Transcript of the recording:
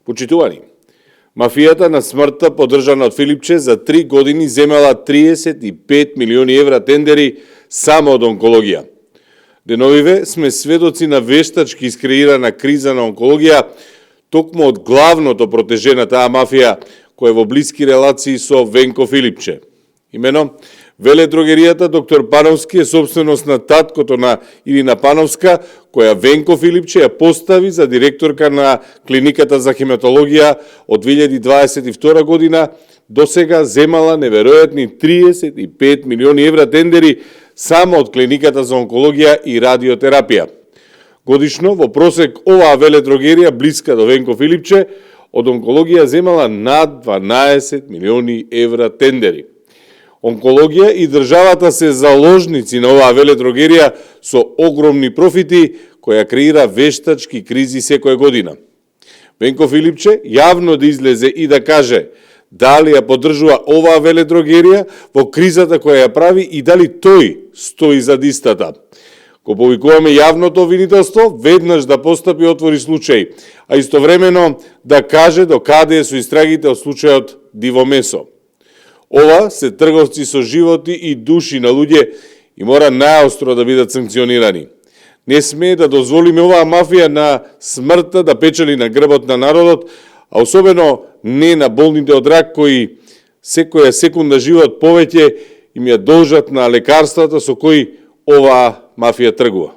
Почитувани, мафијата на смртта, поддржана од Филипче, за 3 години земала 35 милиони евра тендери само од онкологија. Деновиве сме сведоци на вештачки искреирана криза на онкологија, токму од главното протеже на таа мафија, кој е во блиски релации со Венко Филипче. Имено, веледрогеријата Доктор Пановски е собственост на таткото на Ирина Пановска, која Венко Филипче ја постави за директорка на клиниката за хематологија од 2022 година, до сега земала неверојатни 35 милиони евра тендери само од клиниката за онкологија и радиотерапија. Годишно, во просек, оваа веледрогерија, блиска до Венко Филипче, од онкологија земала над 12 милиони евра тендери. Онкологија и државата се заложници на оваа веледрогерија со огромни профити, која креира вештачки кризи секоја година. Венко Филипче јавно да излезе и да каже дали ја поддржува оваа веледрогерија во кризата која ја прави и дали тој стои зад истата. Го повикуваме јавното обвинителство веднаш да постапи отвори случај, а истовремено да каже до каде е со истрагите од случајот Диво Месо. Ова се трговци со животи и души на луѓе и мора најостро да бидат санкционирани. Не смее да дозволиме оваа мафија на смртта да печели на грбот на народот, а особено не на болните од рак кои секоја секунда живот повеќе им ја должат на лекарствата со кои оваа мафија тргува.